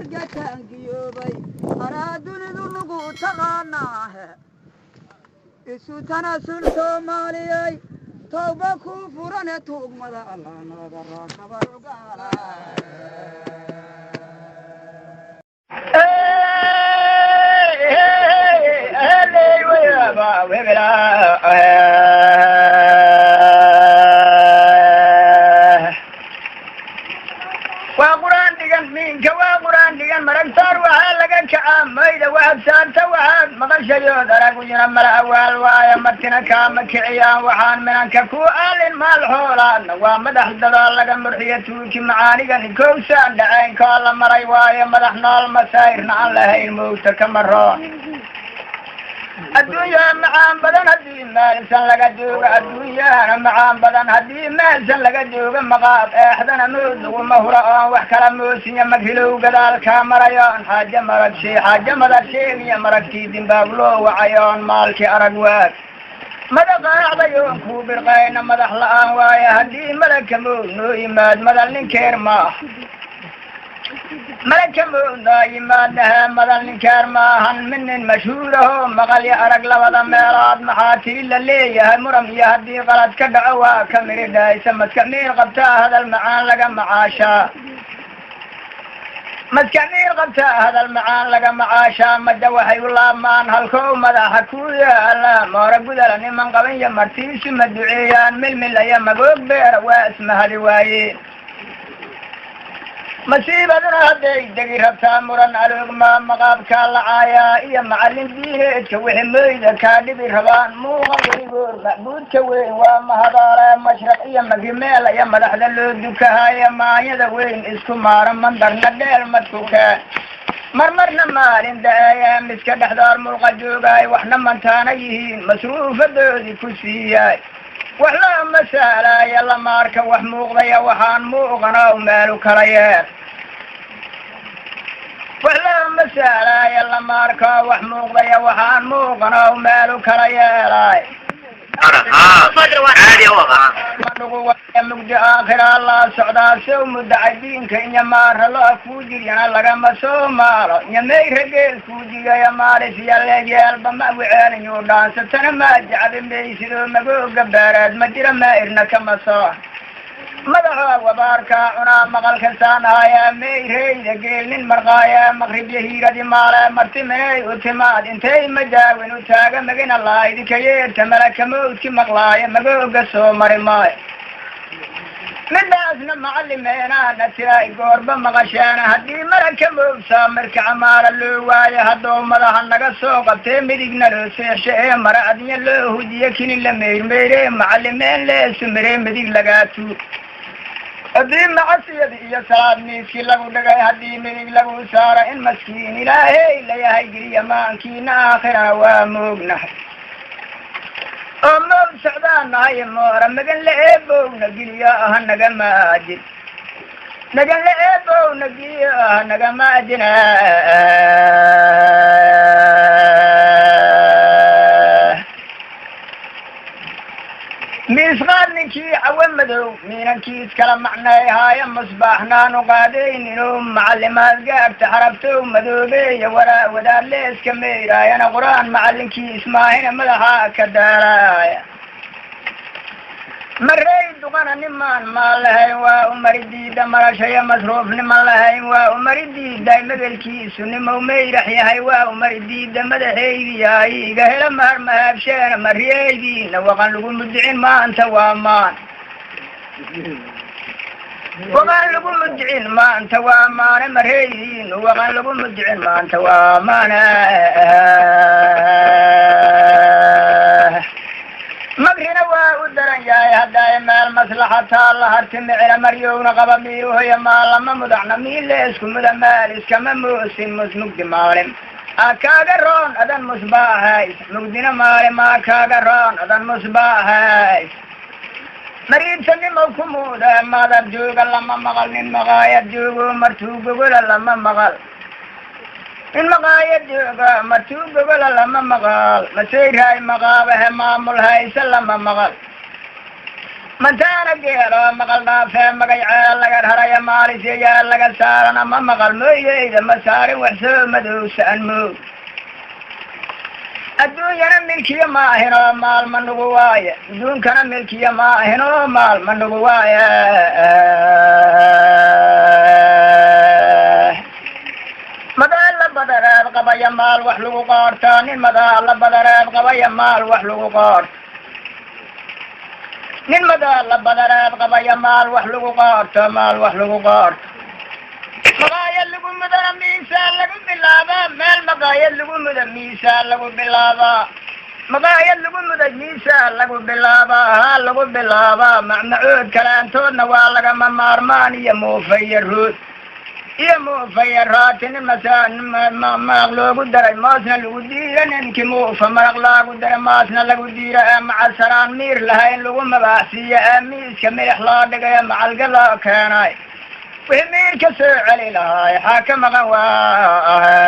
مرقتان قيوبي أرادون ذنقو تغاناه إسو تناسل سوماليي توبة كفرنا توب مدى الله نظر خبر قالا وقرآن ديgan minka waa quraan digan maragtaar waxaa laga kacaa mayda waxaad saarta waxaad maqashayood aragu yina mala awaal waaya martina kaama kiciyaan waxaan minanka ku aalin maal xoolaadna waa madax dadaa laga murxiya tuuki macaanigan kowsaan dhacayn koo la maray waayo madax nool masaa'irna aan lahayn mowta ka maroon adduunyaa macaan badan haddii meelsan laga joogo adduunyaana macaan badan haddii meelsan laga joogo maqaab eexdana mood laguma huro oon wax kala moosinya maghilow gadaalkaa marayoon xaajo madad sheegiya maragtii dimbaab loo wacayoon maalkii arag waag madaqaacdayoon kuu birqayna madax la-aan waayo haddii malagka mood noo yimaad madal ninkeer maah malagka moodaa yimaadaha madal ninkeer maahan minin mashhuuraho maqalyo arag labada meelood maxaa tiri la leeyahay muram iyo haddii qalad ka dhaco waa ka miridhaysa madka miir qabtaa hadal macaan laga macaashaa madka miir qabtaa hadal macaan laga macaashaa madda waxay u laabmaan halkow madaxa ku yaala moora gudala niman qaban iyo martiisi ma duceeyaan milmilaya magoog beera waa ismahadi waayeen masiibaduna hadday degi rabtaa muran aloogmaa maqaabkaa lacaayaa iyo macallin diineedka wixi moyda kaa dhibi rabaan muuqa weligoor macbuudka weyn waa mahadaale mashraq iyo magimeel iyo madaxda loo dukahaya maanyada weyn isku maara mandarna dheel madkukee marmarna maalin da-aya miska dhexdoor mulqa joogaay waxna mantaana yihiin masruufadoodii ku siiyaay wax loo masaalaya lamaarka wax muuqdaya waxaan muuqana meelu kala yeer wax loo masaalaya lamaarka wax muuqdaya waxaan muuqana meelu kala yeelay mugdi aakhira la socdaa sow mudacay diinka iyo maara loo kuu jiryana lagama soo maalo nyamey rageel kuu jigaya maalis iyo leegyeelba ma wiceeliyuu dhaansatana maa jecbi maysidoo magooga beereed ma jira maa'irna kama soo madaxoo wabaarkaa cunaa maqalka saanahayaa meyreyda geelnin marqaayaa maqribyo hiiradi maale marti minay u timaad intay majaawin u taaga magina laaydi ka yeerta malaka mawdki maqlaaya magooga soo mari maayo midaasna macallimeenaana tiray goorba maqasheena haddii malaka mawdsaa marka camaara loo waayo haddou madaxa naga soo qabtee midigna loo seexsho ee mara adnya loo hudiyo kinin la meyrmeyree macallimeen leesumiree midig lagaatu haddii macasiyada iyo salaad miiskii lagu dhigay haddii midig lagu saaro in maskiin ilaahey layahay geliya maankiina aakhirana waa moognahay oo moog socdaan nahay moora magan la eebowna geliyo ah nagama ajin nagan la eebowna geliyo ah nagama ajina miisqaad ninkii cawa madow miinankiis kala macnay haaya musbaaxnaanu qaadayninoo macallimaad gaagta xarabtow madoobeeya wadaad leeska meyraayana qur-aan macallinkiis maahina madaxaa ka daaraaya marey duqana nimaan maan lahayn waa umari diida marashaya masruuf niman lahayn waa umari diiday magelkiisu nimow meyrax yahay waa umari diida madaxeygiyahay iga hela maar mahaabsheena mariyeydiina waqan lagu mudicin maanta waa maan waqan lagu mudicin maanta waa maane mareydiina waqan lagu mudicin maanta waa maane magrina waa u daran yahay hadday meel maslaxataa la hartimicina maryowna qaba miyuhoya maalama mudacna miileesku muda maal iskama moosin musmugdi maalin akaaga roon adan musbaahays mugdina maalin akaaga roon adan musbaahays mariidsanimow ku muuda madar jooga lama maqal nin maqaayad joogo martuu gogola lama maqal in maqaayad jooga martuu gogola lama maqal maseyraay maqaabahe maamul hayse lama maqal mantaana geelo maqal dhaafee magayceel laga raraya maalisiyaa laga saarana ma maqal mooyeyda ma saarin wax soo madowsaan moog adduunyana milkiya ma ahinoo maal ma nugu waaye adduunkana milkiya ma ahinoo maal ma nugu waaye madaa la badareed qabaya maal wax lagu qoortaa nin madaa la badareed qabaya maal wax lagu qoorto nin madaa la badareed qabaya maal wax lagu qoorto maal wax lagu qoorto maqaayad lagu mudana miisaan lagu bilaabaa meel maqaayad lagu muda miisaan lagu bilaabaa maqaayad lagu muda miisaan lagu bilaabaa haa lagu bilaabaa macmacood kalaantoodna waa lagama maarmaan iyo muufayo rood iyo muufayo raati nin maraq loogu daray maasna lagu diira ninkii muufa maraq loogu daray maasna lagu diira ee macasaraan miir lahayn lagu mabaaxsiiyo ee miiska milix loo dhigayo macalga loo keenay wixii miirka soo celi lahaay xaa ka maqan waa